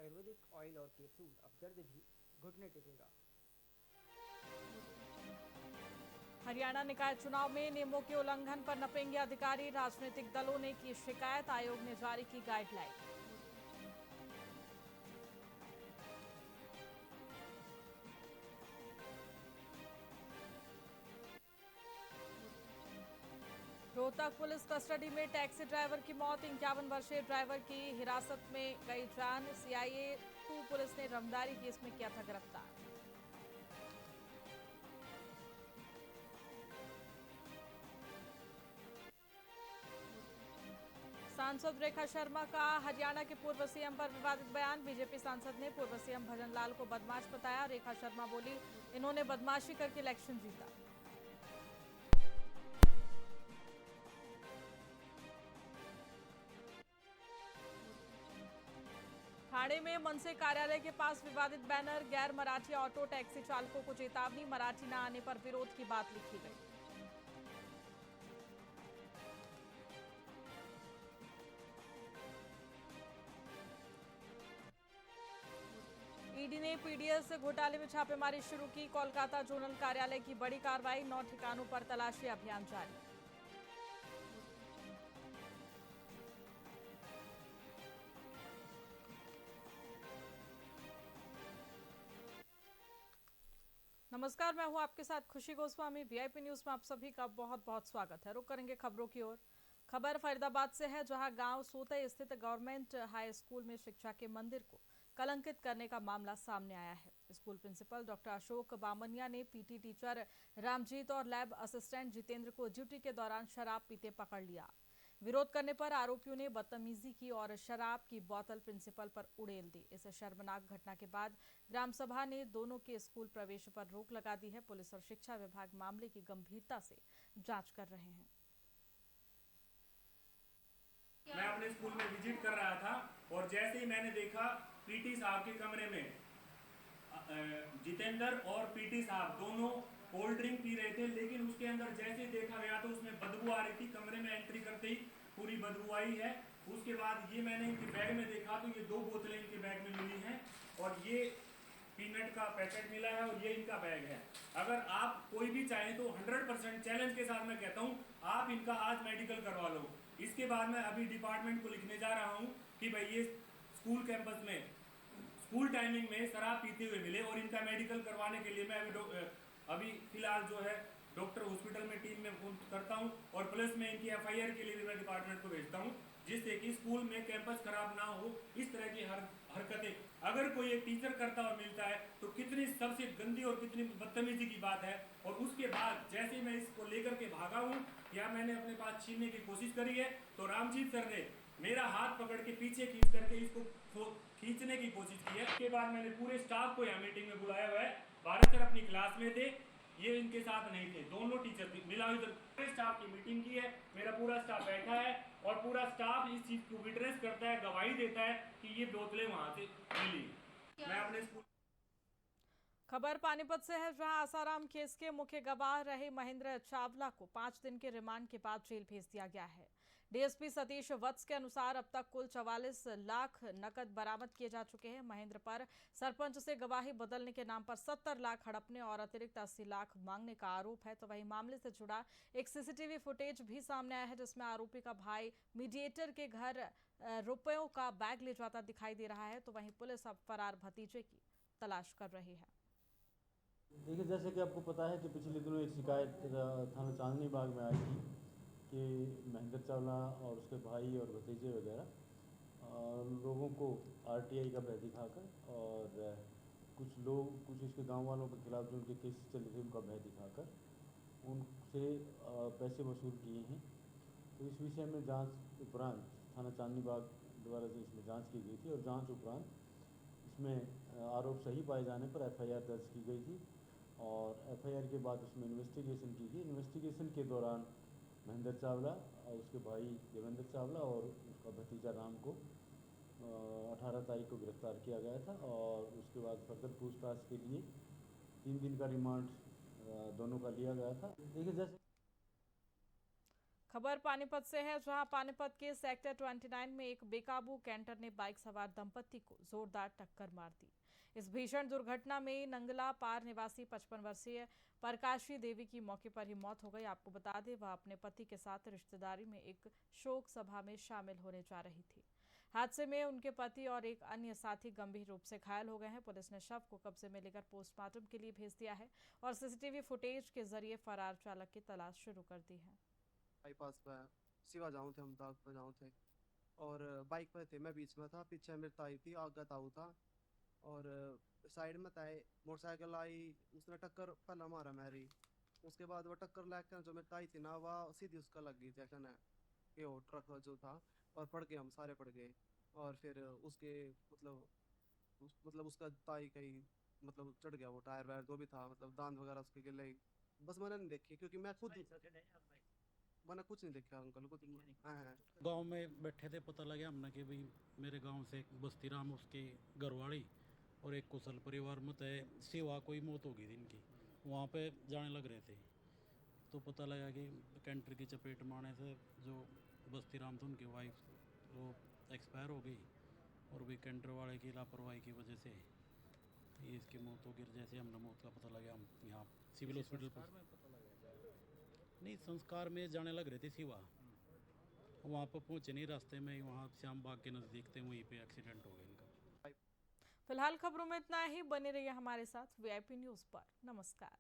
Ayurvedic oil और capsule, अब दर्द भी घुटने टेकेगा। हरियाणा निकाय चुनाव में नियमों के उल्लंघन पर नपेंगे अधिकारी, राजनीतिक दलों ने की शिकायत, आयोग ने जारी की गाइडलाइन। रोहतक पुलिस कस्टडी में टैक्सी ड्राइवर की मौत, 51 वर्षीय ड्राइवर की हिरासत में गई जान, सीआईए 2 पुलिस ने रंगदारी केस में किया था गिरफ्तार। सांसद रेखा शर्मा का हरियाणा के पूर्व सीएम पर विवादित बयान, बीजेपी सांसद ने पूर्व सीएम भजन लाल को बदमाश बताया। रेखा शर्मा बोली, इन्होंने बदमाशी करके इलेक्शन जीता। ठाणे में मनसे कार्यालय के पास विवादित बैनर, गैर मराठी ऑटो टैक्सी चालकों को चेतावनी, मराठी न आने पर विरोध की बात लिखी गई। ईडी ने पीडीएस घोटाले में छापेमारी शुरू की, कोलकाता जोनल कार्यालय की बड़ी कार्रवाई, 9 ठिकानों पर तलाशी अभियान जारी। नमस्कार, मैं हूं आपके साथ खुशी गोस्वामी। वीआईपी न्यूज में आप सभी का बहुत बहुत स्वागत है। रुक करेंगे खबरों की ओर। खबर फरीदाबाद से है, जहां गांव सोतई स्थित गवर्नमेंट हाई स्कूल में शिक्षा के मंदिर को कलंकित करने का मामला सामने आया है। School principal doctor Ashok Bamania ने पीटी टीचर रामजीत और लैब असिस्टेंट जितेंद्र को ड्यूटी के दौरान शराब पीते पकड़ लिया। विरोध करने पर आरोपियों ने बदतमीजी की और शराब की बोतल प्रिंसिपल पर उड़ेल दी। इस शर्मनाक घटना के बाद ग्राम सभा ने दोनों के स्कूल प्रवेश पर रोक लगा दी है। पुलिस और शिक्षा विभाग मामले की गंभीरता से जांच कर रहे हैं। मैं अपने स्कूल में विजिट कर रहा था और जैसे ही मैंने देखा पीटी साहब के कमरे में जितेंद्र और पीटी साहब दोनों कोल्ड ड्रिंक पी रहे थे, लेकिन उसके अंदर जैसे देखा गया तो उसमें बदबू आ रही थी। कमरे में एंट्री करते ही पूरी बदबू आई है। उसके बाद ये मैंने इनके बैग में देखा तो ये 2 बोतलें इनके बैग में मिली हैं और ये पीनट का पैकेट मिला है और ये इनका बैग है। अगर आप कोई भी चाहें तो 100% चैलेंज के साथ मैं कहता हूं आप इनका आज मेडिकल करवा लो। इसके बाद मैं अभी डिपार्टमेंट को लिखने जा रहा हूं कि भाई ये स्कूल कैंपस में स्कूल टाइमिंग में शराब पीते हुए मिले और इनका मेडिकल करवाने के लिए मैं अभी फिलहाल जो है डॉक्टर हॉस्पिटल में टीम में फोन करता हूं और प्लस में इनकी एफआईआर के लिए भी मैं डिपार्टमेंट को भेजता हूं, जिससे कि स्कूल में कैंपस खराब ना हो। इस तरह की हरकतें अगर कोई एक टीचर करता और मिलता है तो कितनी सबसे गंदी और कितनी बदतमीजी की बात है। और उसके बाद जैसे मैं इसको लेकर के भागा हूं या मैंने अपने पास छीनने की कोशिश करी है तो रामजीत सर ने मेरा हाथ पकड़ के पीछे खींच करके इसको खींचने की कोशिश की है। उसके बाद मैंने पूरे स्टाफ को यहाँ मीटिंग में बुलाया हुआ है। भारत सर अपनी क्लास में थे, ये इनके साथ नहीं थे, दोनों टीचर मिला इधर पूरे स्टाफ की मीटिंग की है। मेरा पूरा स्टाफ बैठा है और पूरा स्टाफ इस चीज को विटनेस करता है, गवाही देता है कि ये बोतलें वहां से मिली। मैं अपने स्कूल खबर पानीपत से है, जहां आसाराम केस के मुख्य गवाह रहे महेंद्र चावला को 5 दिन के रिमांड के बाद जेल भेज दिया गया है। डीएसपी सतीश वत्स के अनुसार अब तक कुल 44 लाख नकद बरामद किए जा चुके हैं। महेंद्र पर सरपंच से गवाही बदलने के नाम पर 70 लाख हड़पने और अतिरिक्त 80 लाख मांगने का आरोप है। तो वहीं मामले से जुड़ा एक सीसीटीवी फुटेज भी सामने आया है, जिसमें आरोपी का भाई मीडिएटर के घर रुपयों का बैग ले जाता दिखाई दे रहा है। तो वहीं पुलिस अब फरार भतीजे की तलाश कर रही है। देखिए, जैसे कि आपको पता है कि पिछले दिनों एक शिकायत थाना चांदनी बाग में आई थी कि महेंद्र चावला और उसके भाई और भतीजे वगैरह लोगों को आरटीआई का भय दिखाकर और कुछ इसके गांव वालों के खिलाफ जो उनके केस चले थे उनका भय दिखाकर उनसे पैसे वसूल किए हैं। तो इस विषय में जांच उपरांत थाना चांदनी बाग द्वारा जो इसमें जांच की गई थी और जांच उपरांत इसमें आरोप सही पाए जाने पर एफआईआर दर्ज की गई थी और एफआईआर के बाद उसमें इन्वेस्टिगेशन की गई। इन्वेस्टिगेशन के दौरान महेंद्र चावला और उसके भाई देवेंद्र चावला और उसका भतीजा राम को 18 तारीख को गिरफ्तार किया गया था और उसके बाद फर्दर पूछताछ के लिए 3 दिन का रिमांड दोनों का लिया गया था। देखिए, जैसे खबर पानीपत से है, जहां पानीपत के सेक्टर 29 में एक बेकाबू कैंटर ने बाइक सवार दंपत्ति को जोरदार टक्कर मार दी। इस भीषण दुर्घटना में नंगला पार निवासी 55 वर्षीय प्रकाशी देवी की मौके पर ही मौत हो गई। आपको बता दें, वह अपने पति के साथ रिश्तेदारी में एक शोक सभा में शामिल होने जा रही थी। हादसे में उनके पति और एक अन्य साथी गंभीर रूप से घायल हो गए हैं। पुलिस ने शव को कब्जे में लेकर पोस्टमार्टम के लिए भेज दिया है और सीसीटीवी फुटेज के जरिए फरार चालक की तलाश शुरू कर दी है। बाईपास पे सिवा जाऊँ थे, अहमदाबाद पे जाऊँ थे और बाइक पे थे, मैं बीच में था, पीछे मेरी ताई थी, आगे ताऊ था और साइड में ताई मोटरसाइकिल आई, उसने टक्कर पहला मारा मेरी। उसके बाद वो टक्कर लेकर जो मेरी ताई थी ना, वह सीधी उसका लग गई थी कहना कि वो ट्रक जो था, और पड़ गए, हम सारे पड़ गए। और फिर उसके मतलब उसका ताई का ही मतलब चढ़ गया वो टायर वायर जो भी था, मतलब दांत वगैरह उसके गिले। बस मैंने नहीं देखी क्योंकि मैंने कुछ नहीं देखा अंकल को। हाँ गांव में बैठे थे, पता लगा हमने कि भाई मेरे गांव से बस्ती राम उसकी घरवाली और एक कुशल परिवार में तय सिवा कोई मौत हो गई थी इनकी। वहाँ पे जाने लग रहे थे तो पता लगा कि कैंटर की चपेट में आने से जो बस्ती राम थे उनकी वाइफ वो एक्सपायर हो गई और भी कैंटर वाले की लापरवाही की वजह से ये इसकी मौत हो गई। जैसे हमने मौत का पता लगा हम यहाँ सिविल हॉस्पिटल पर नहीं, संस्कार में जाने लग रहे थे सिवा, वहाँ पर पहुँचे नहीं, रास्ते में वहाँ श्याम बाग के नज़दीक थे, वहीं पे एक्सीडेंट हो गया इनका। फिलहाल खबरों में इतना ही। बने रहिए हमारे साथ वीआईपी न्यूज़ पर। नमस्कार।